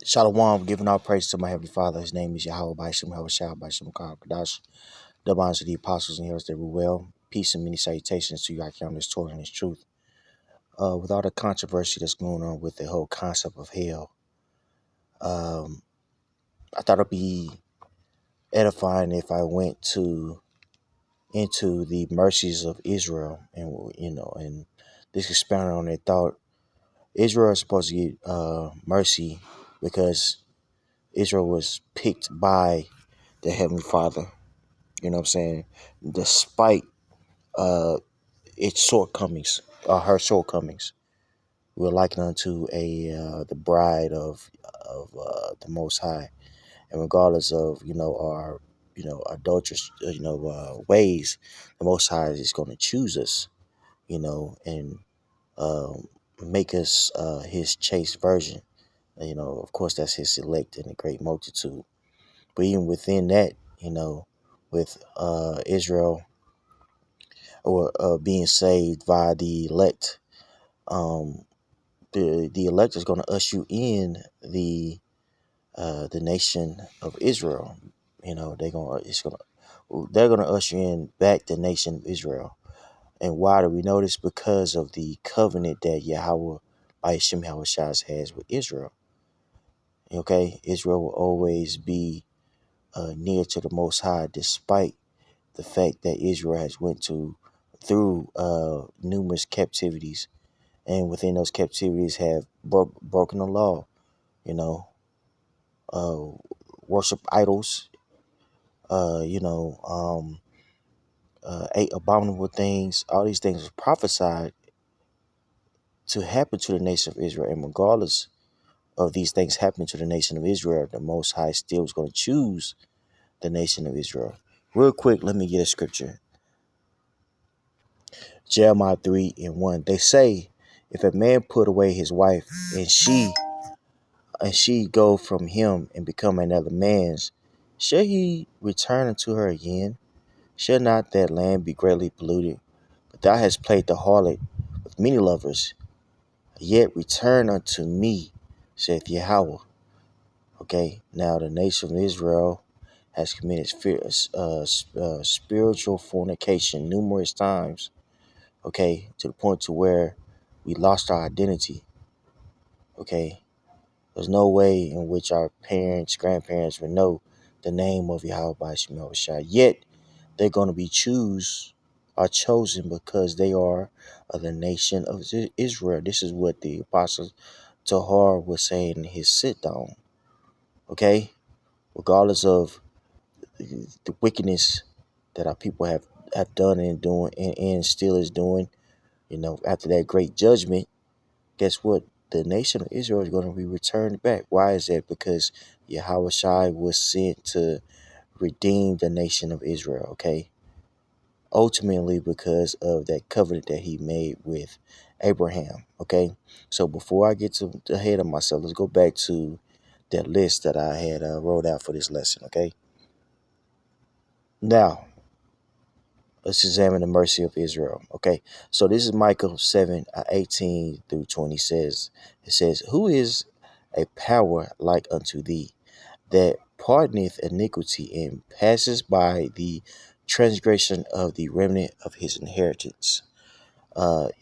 Shalom, giving all praise to my Heavenly Father. His name is Yahweh by Shem Shah by Shem Kadash. The bonds of the apostles and heroes that were well. Peace and many salutations to you. I count this Torah and this truth. With all the controversy that's going on with the whole concept of hell, I thought it'd be edifying if I went into the mercies of Israel and this expounded on that thought. Israel is supposed to get mercy because Israel was picked by the Heavenly Father. You know what I'm saying? Despite uh, its shortcomings, her shortcomings, we're likened unto the bride of the Most High, and regardless of our adulterous ways, the Most High is going to choose us, and um, make us His chaste virgin. Of course, that's His elect in a great multitude. But even within that, with Israel or being saved by the elect, um, the elect is going to usher you in the nation of Israel. They're gonna usher in back the nation of Israel. And why do we know this? Because of the covenant that Yahweh by Hashem Shaz has with Israel. Okay, Israel will always be near to the Most High, despite the fact that Israel has went through numerous captivities, and within those captivities have broken the law. You know, uh, worship idols. Uh, you know, um, ate abominable things. All these things were prophesied to happen to the nation of Israel, and regardless of these things happening to the nation of Israel, the Most High still is going to choose the nation of Israel. Real quick, let me get a scripture. Jeremiah 3:1. They say, if a man put away his wife and she go from him and become another man's, shall he return unto her again? Shall not that land be greatly polluted? But thou hast played the harlot with many lovers, yet return unto me, saith Yahweh. Okay, now the nation of Israel has committed spiritual fornication numerous times. Okay, to the point to where we lost our identity. Okay, there's no way in which our parents, grandparents would know the name of Yahweh by Shemel Shai. Yet they're going to be chosen because they are of the nation of Israel. This is what the apostle Tahar was saying in his sit down. Okay, regardless of the wickedness that our people have done and doing and still is doing, after that great judgment, guess what? The nation of Israel is going to be returned back. Why is that? Because Yahweh Shai was sent to redeem the nation of Israel, okay? Ultimately because of that covenant that he made with Abraham, okay? So before I get to ahead of myself, let's go back to that list that I had wrote out for this lesson, okay? Now, let's examine the mercy of Israel. Okay, so this is Micah 7:18-20 it says, who is a power like unto thee, that pardoneth iniquity and passes by the transgression of the remnant of his inheritance?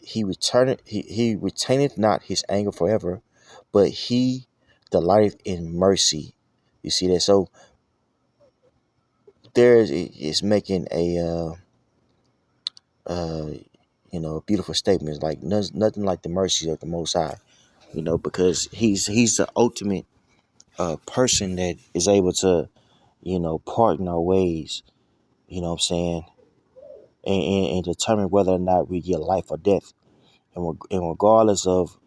He retaineth not his anger forever, but he delighteth in mercy. You see that? So it's making uh, a beautiful statement. It's like nothing like the mercy of the Most High, because he's the ultimate person that is able to, pardon our ways, you know what I'm saying, and determine whether or not we get life or death. And regardless of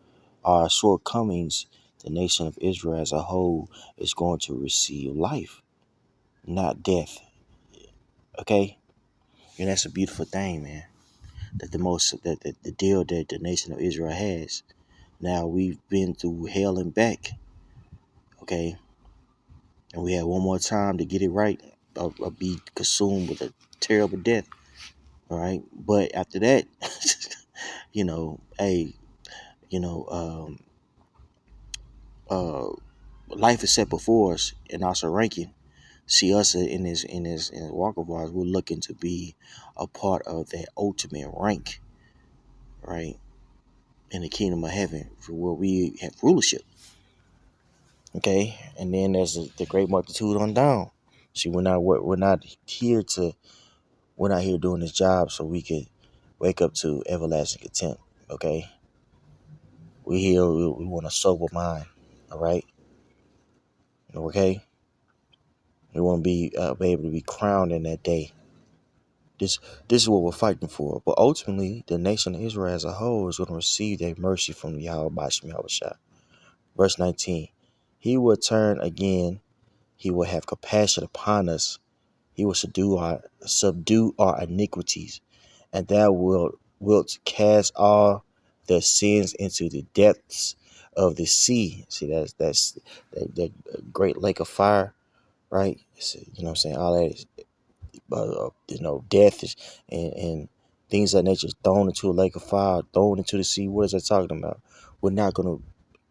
our shortcomings, the nation of Israel as a whole is going to receive life, not death. Okay? And that's a beautiful thing, man. That the deal that the nation of Israel has. Now we've been through hell and back, okay, and we have one more time to get it right, or be consumed with a terrible death. All right, but after that, hey, you know, um, uh, life is set before us and also ranking. See us in this walk of ours, we're looking to be a part of that ultimate rank, right? In the kingdom of heaven, for where we have rulership. Okay, and then there's the great multitude on down. See, we're not here doing this job so we could wake up to everlasting contempt. Okay, we here. We want a sober mind. All right. Okay. We want to be able to be crowned in that day. This this is what we're fighting for. But ultimately, the nation of Israel as a whole is going to receive their mercy from Yahweh Bashim Yahushua. Verse 19. He will turn again. He will have compassion upon us. He will subdue our iniquities, and thou wilt cast all their sins into the depths of the sea. See, that's that great lake of fire, right? You know what I'm saying? All that is, death is, and things of that nature is thrown into a lake of fire, thrown into the sea. What is that talking about? We're not gonna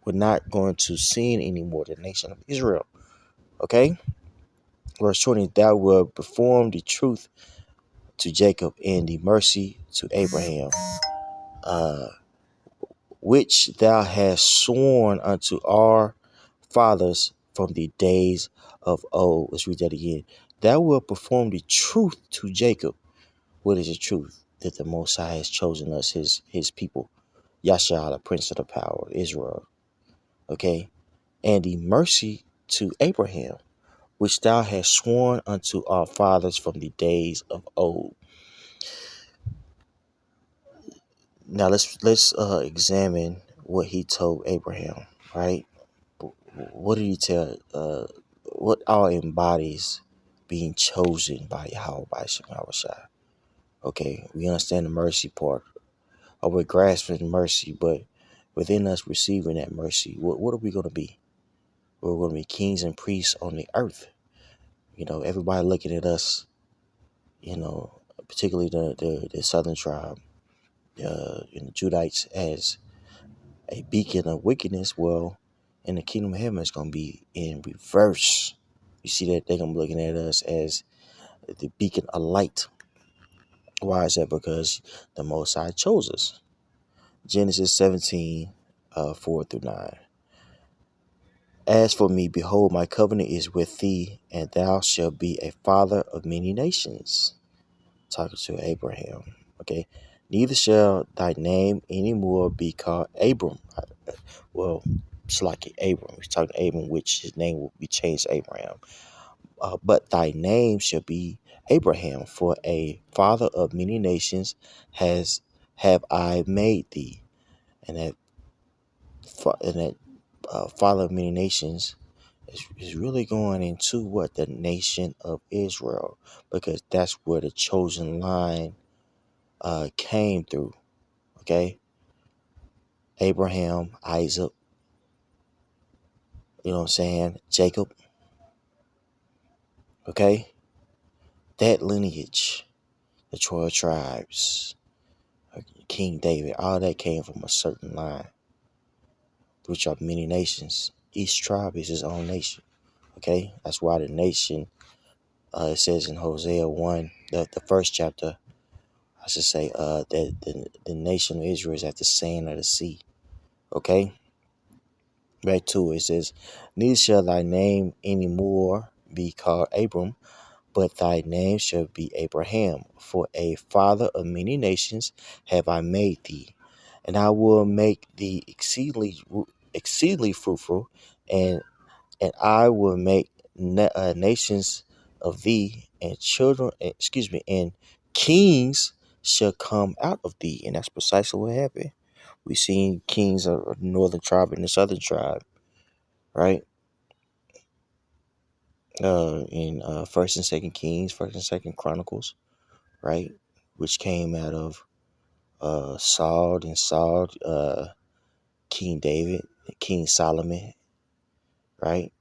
we're not going to sin anymore. The nation of Israel. Okay, verse 20. Thou will perform the truth to Jacob and the mercy to Abraham, uh, which thou hast sworn unto our fathers from the days of old. Let's read that again. Thou wilt perform the truth to Jacob. What is the truth? That the Most High has chosen us, his people, Yashar, the Prince of the Power, Israel. Okay, and the mercy to Abraham, which thou hast sworn unto our fathers from the days of old. Now let's examine what he told Abraham. Right? What did he tell? What all embodies being chosen by Yahweh by Shemawashai? Okay, we understand the mercy part. Or we're grasping mercy, but within us receiving that mercy, what are we going to be? We're going to be kings and priests on the earth. Everybody looking at us, particularly the southern tribe, and the Judites as a beacon of wickedness. Well, in the kingdom of heaven, it's going to be in reverse. You see that they're going to be looking at us as the beacon of light. Why is that? Because the Most High chose us. Genesis 17, 4 through 9. As for me, behold, my covenant is with thee, and thou shalt be a father of many nations. Talking to Abraham. Okay. Neither shall thy name anymore be called Abram. Well, it's like Abram. He's talking to Abram, which his name will be changed to Abraham. But thy name shall be Abraham, for a father of many nations have I made thee. And that father of many nations is really going into what the nation of Israel, because that's where the chosen line came through. Okay, Abraham, Isaac, you know what I'm saying, Jacob. Okay, that lineage, the 12 tribes, King David, all that came from a certain line, which are many nations. Each tribe is his own nation. Okay, that's why the nation, it says in Hosea 1, the first chapter, I should say, that the nation of Israel is at the sand of the sea. Okay, back to it. It says, neither shall thy name any more be called Abram, but thy name shall be Abraham, for a father of many nations have I made thee, and I will make thee exceedingly fruitful, and I will make nations of thee, and and kings shall come out of thee. And that's precisely what happened. We seen kings of the northern tribe and the southern tribe, right? In First and Second Kings, First and Second Chronicles, right? Which came out of Saul, King David, King Solomon, right?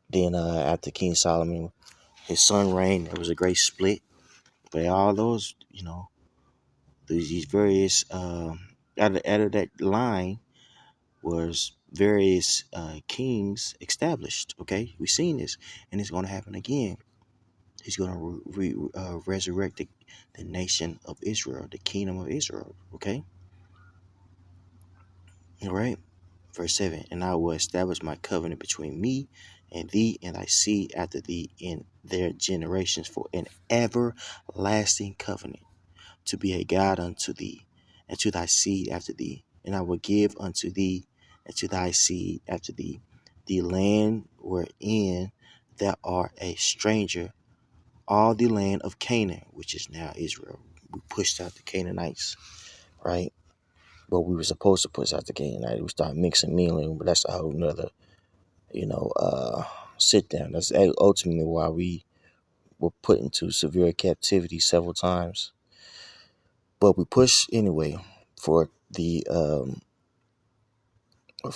Then after King Solomon, his son reigned. There was a great split. But all those, these various out of that line was various kings established. Okay, we've seen this, and it's going to happen again. He's going to resurrect the nation of Israel, the kingdom of Israel. Okay, all right. Verse 7, and I will establish my covenant between me and thee and thy seed after thee in their generations for an everlasting covenant, to be a God unto thee and to thy seed after thee. And I will give unto thee and to thy seed after thee the land wherein thou art a stranger, all the land of Canaan, which is now Israel. We pushed out the Canaanites, right? But we were supposed to push out the Canaanites. We started mixing, mingling, but that's a whole nother, you know, sit down. That's ultimately why we were put into severe captivity several times. But we pushed anyway for the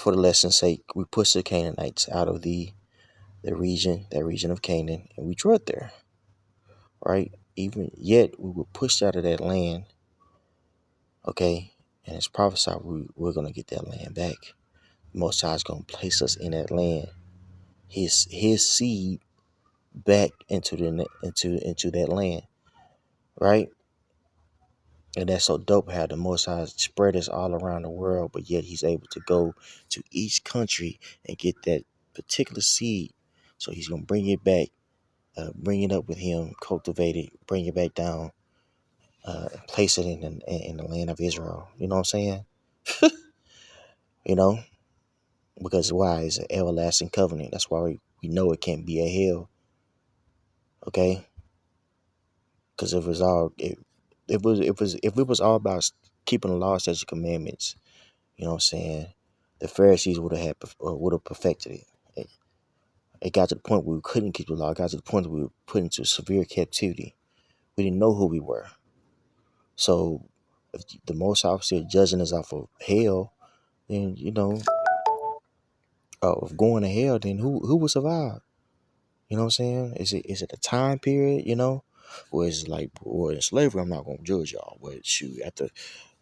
lesson's sake. We pushed the Canaanites out of the region, that region of Canaan, and we dwelt there, right? Even yet, we were pushed out of that land, okay? And it's prophesied we're going to get that land back. Most High is going to place us in that land, his seed back into that land, right? And that's so dope how the Most High spread us all around the world, but yet He's able to go to each country and get that particular seed. So He's gonna bring it back, bring it up with Him, cultivate it, bring it back down, and place it in the land of Israel. You know what I'm saying? You know, because why? It's an everlasting covenant. That's why we know it can't be a hell. Okay, because if it was all about keeping the law, statutes, commandments, you know what I'm saying, the Pharisees would have perfected it. It got to the point where we couldn't keep the law. It got to the point where we were put into severe captivity. We didn't know who we were. So if the Most High still judging us off of hell, then of going to hell, then who will survive? You know what I'm saying? Is it a time period? Where it's like, well, in slavery, I'm not gonna judge y'all. But shoot, after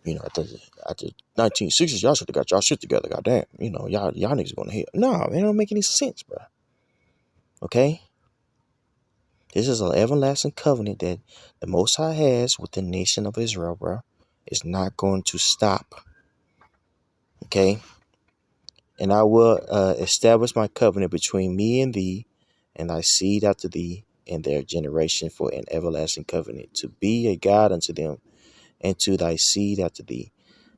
1960s, y'all should have got y'all shit together. Goddamn, y'all niggas going to hell. No, man, it don't make any sense, bro. Okay, this is an everlasting covenant that the Most High has with the nation of Israel, bro. It's not going to stop. Okay, and I will establish my covenant between me and thee, and thy seed after thee, and their generation for an everlasting covenant, to be a God unto them, and to thy seed after thee.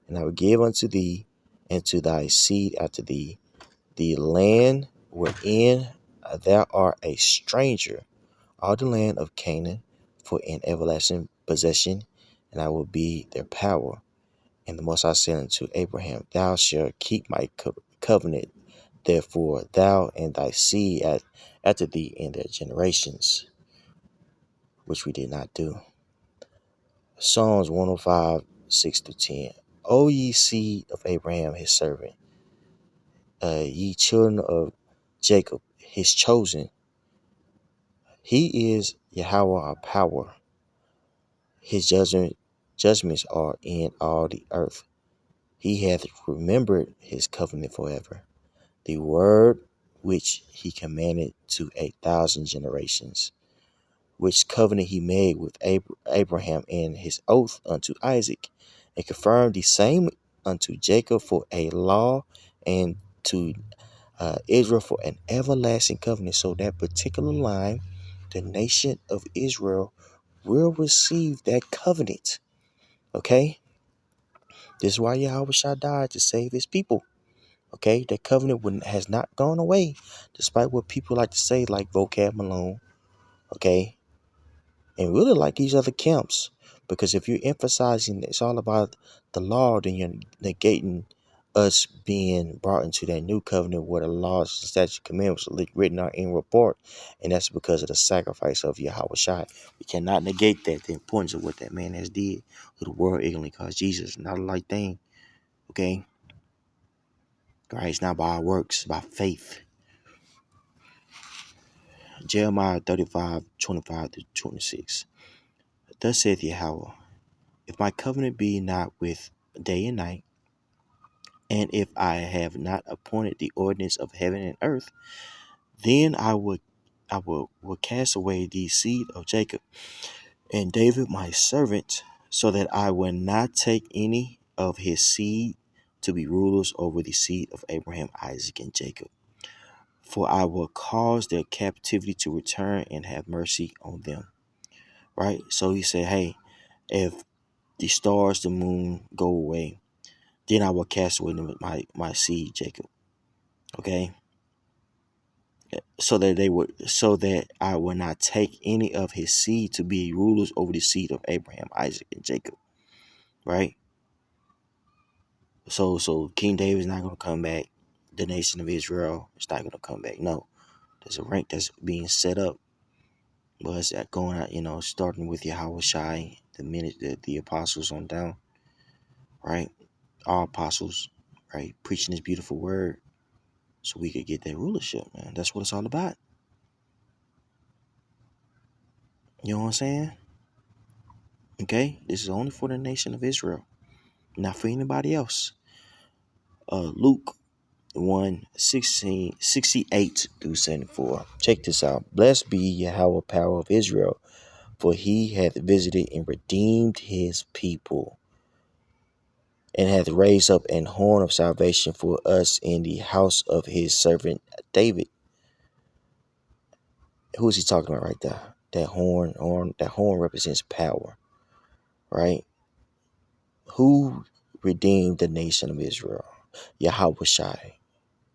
And I will give unto thee and to thy seed after thee the land wherein thou art a stranger, all the land of Canaan, for an everlasting possession, and I will be their power. And the Most High said unto Abraham, thou shalt keep my covenant, therefore thou and thy seed after thee in their generations, which we did not do. Psalms 105, 6-10. O ye seed of Abraham his servant, ye children of Jacob his chosen. He is Yahweh our power. His judgments are in all the earth. He hath remembered his covenant forever, the word which he commanded to 1,000 generations, which covenant he made with Abraham and his oath unto Isaac, and confirmed the same unto Jacob for a law, and to Israel for an everlasting covenant. So that particular line, the nation of Israel will receive that covenant. Okay? This is why Yahweh Shah died, to save his people. Okay? That covenant has not gone away, despite what people like to say, like Vocab Malone. Okay? And really like these other camps. Because if you're emphasizing it's all about the law, then you're negating us being brought into that new covenant where the laws, statutes, commandments are written out in report. And that's because of the sacrifice of Yahweh Shai. We cannot negate that, the importance of what that man has did, who the world ignorantly calls Jesus. Not a light thing. Okay? Right? It's not by our works, it's by faith. Jeremiah 35, 25-26. Thus saith Yahweh, if my covenant be not with day and night, And if I have not appointed the ordinance of heaven and earth, then I will cast away the seed of Jacob and David my servant, so that I will not take any of his seed to be rulers over the seed of Abraham, Isaac, and Jacob. For I will cause their captivity to return and have mercy on them. Right? So he said, hey, if the stars, the moon go away, then I will cast away my seed, Jacob. Okay? So that I will not take any of his seed to be rulers over the seed of Abraham, Isaac, and Jacob. Right? So King David is not gonna come back. The nation of Israel is not gonna come back. No. There's a rank that's being set up. But it's going out, starting with Yahweh Shai, the minute the apostles on down, right? All apostles, right? Preaching this beautiful word so we could get that rulership, man. That's what it's all about. You know what I'm saying? Okay? This is only for the nation of Israel, not for anybody else. Luke 1:68 through 74. Check this out. Blessed be Yahweh, power of Israel, for he hath visited and redeemed his people, and hath raised up an horn of salvation for us in the house of his servant David. Who is he talking about right there? That horn represents power, right? Who redeemed the nation of Israel? Yahweh Shai,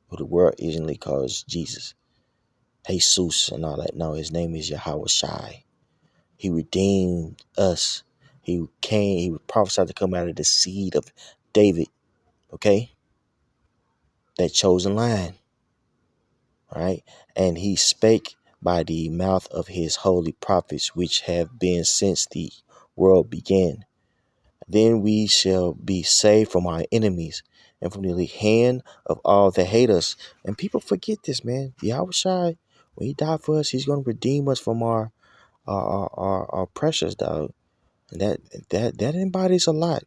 who the world originally calls Jesus, Jesus, and all that. No, his name is Yahweh Shai. He redeemed us. He was prophesied to come out of the seed of David, okay? That chosen line. Right? And he spake by the mouth of his holy prophets, which have been since the world began. Then we shall be saved from our enemies and from the hand of all that hate us. And people forget this, man. Yahweh Shai, when he died for us, he's going to redeem us from our precious, dog. And that embodies a lot.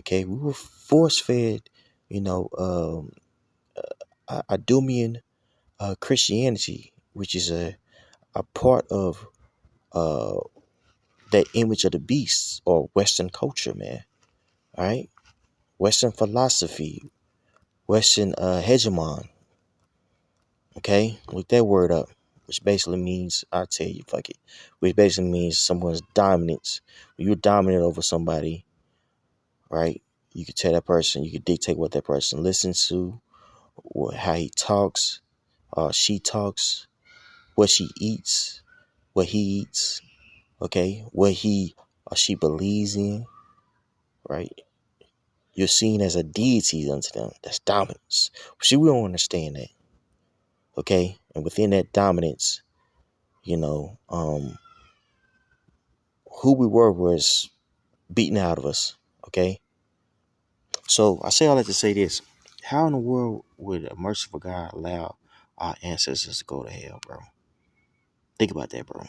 Okay, we were force fed, Idumean Christianity, which is a part of uh, that image of the beast or Western culture, man. All right, Western philosophy, Western hegemon. Okay, look that word up, which basically means, I'll tell you, fuck it, which basically means someone's dominance. When you're dominant over somebody, right? You could tell that person, you could dictate what that person listens to, or how he talks, she talks, what she eats, what he eats, okay, what he or she believes in, right? You're seen as a deity unto them. That's dominance. See, we don't understand that, okay? And within that dominance, you know, um, who we were was beaten out of us, okay? So I say all that to say this. How in the world would a merciful God allow our ancestors to go to hell, bro? Think about that, bro.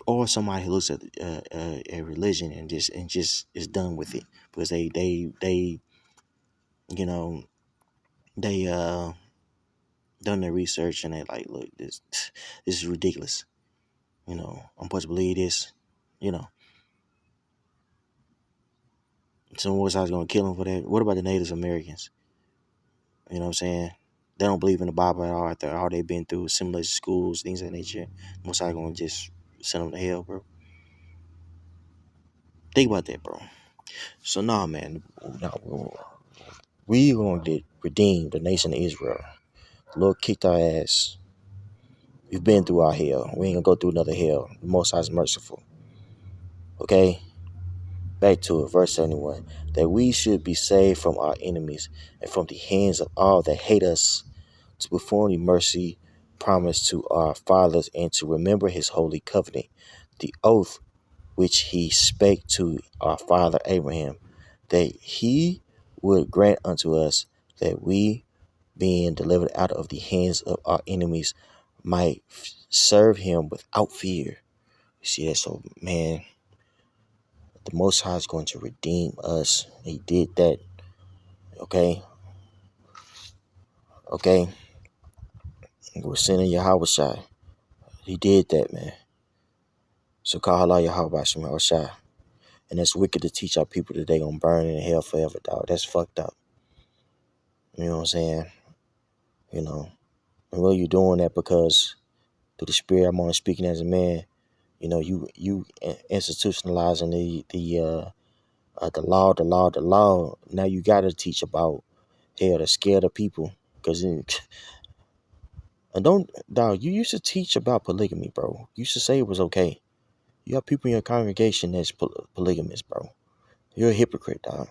Or somebody who looks at a religion and just is done with it because they you know they done their research and they like, look, this is ridiculous. I'm supposed to believe this. You know, some was I was gonna kill them for that. What about the Native Americans? You know what I'm saying? They don't believe in the Bible at all after all they've been through, assimilation schools, things of that nature. Most I gonna just send them to hell, bro. Think about that, bro. So nah, man, nah, we gonna get redeemed, the nation of Israel. The Lord kicked our ass. We've been through our hell. We ain't gonna go through another hell. The Most High is merciful. Okay? Back to it, verse 71. That we should be saved from our enemies and from the hands of all that hate us, to perform the mercy promised to our fathers, and to remember his holy covenant, the oath which he spake to our father Abraham, that he would grant unto us that we, being delivered out of the hands of our enemies, might serve him without fear. You see that? So, man, the Most High is going to redeem us. He did that Okay, okay. We're sending Yahweh. He did that, man. So call Allah Yahweh Shai. And it's wicked to teach our people that they gonna burn in hell forever, dog. That's fucked up. You know what I'm saying? You know. And well, you doing that because through the spirit I'm only speaking as a man. You know, you institutionalizing the law. Now you gotta teach about hell to scare the people. Cause and don't dog, you used to teach about polygamy, bro. You used to say it was okay. You have people in your congregation that's polygamous, bro. You're a hypocrite, dog.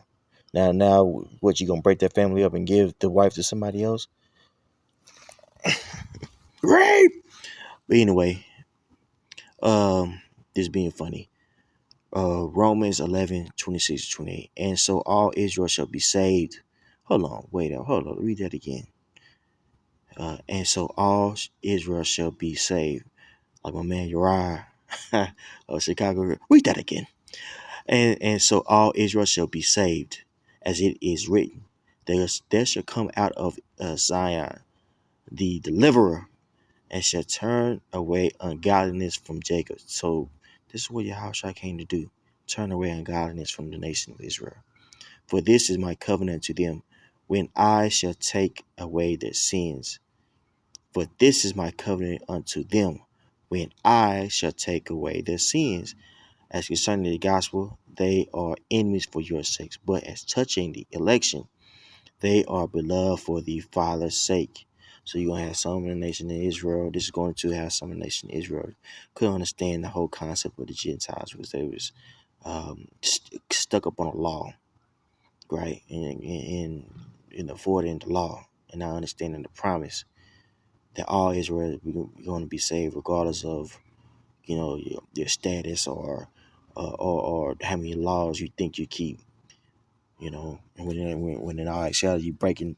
Now, what you gonna break that family up and give the wife to somebody else? Rape. But anyway, this being funny. Romans 11:26-28. And so all Israel shall be saved. Hold on, read that again. And so all Israel shall be saved. Like my man Uriah of Chicago. Read that again. And so all Israel shall be saved, as it is written. There shall come out of Zion the deliverer, and shall turn away ungodliness from Jacob. So this is what Yahushua came to do. Turn away ungodliness from the nation of Israel. For this is my covenant to them, when I shall take away their sins. For this is my covenant unto them, when I shall take away their sins. As concerning the gospel, they are enemies for your sakes. But as touching the election, they are beloved for the Father's sake. So you're going to have some in the nation of Israel. This is going to have some in the nation of Israel. Couldn't understand the whole concept of the Gentiles because they was stuck up on a law, right? And avoiding the law and not understanding the promise that all Israel is going to be saved regardless of, your status or how many laws you think you keep. And when in all actuality you breaking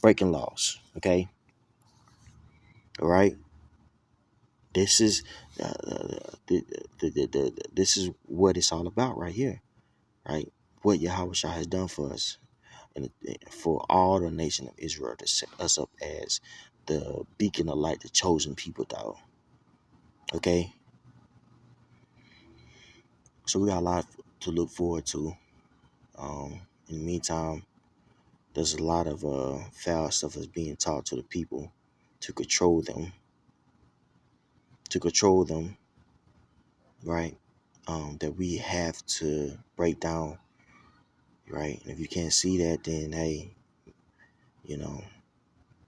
laws. Okay, all right. This is this is what it's all about right here, right? What Yahweh Shah has done for us and for all the nation of Israel to set us up as the beacon of light, the chosen people, dog. Okay, so we got a lot to look forward to. In the meantime, there's a lot of foul stuff that's being taught to the people to control them, right? That we have to break down, right? And if you can't see that, then hey, you know,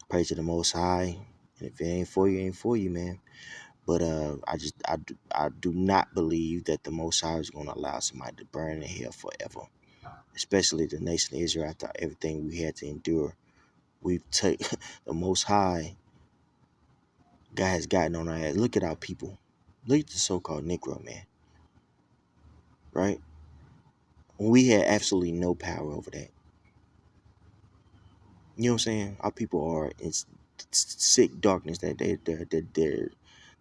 pray to the Most High. And if it ain't for you, it ain't for you, man. But I do not believe that the Most High is going to allow somebody to burn in hell forever, especially the nation of Israel after everything we had to endure. We've taken the Most High. God has gotten on our ass. Look at our people. Look at the so-called Negro, man. Right? We had absolutely no power over that. You know what I'm saying? Our people are in sick darkness that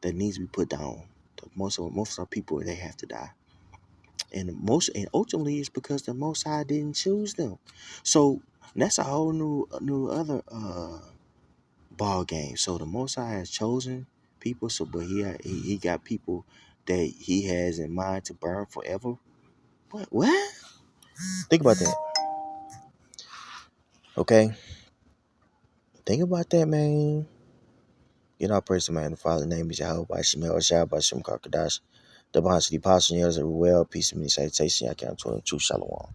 that needs to be put down. Most of our people, they have to die, and ultimately it's because the Most High didn't choose them. So that's a whole new other ball game. So the Most High has chosen people. So, but he got people that he has in mind to burn forever. What? Think about that. Okay, think about that, man. You know, I praise the man, the Father, name is Yahweh, by Shem El Shah, by Shem Karkadash, the Bahas, the Apostle, everywhere, peace and many salutation, I can't tell the truth, Shalom.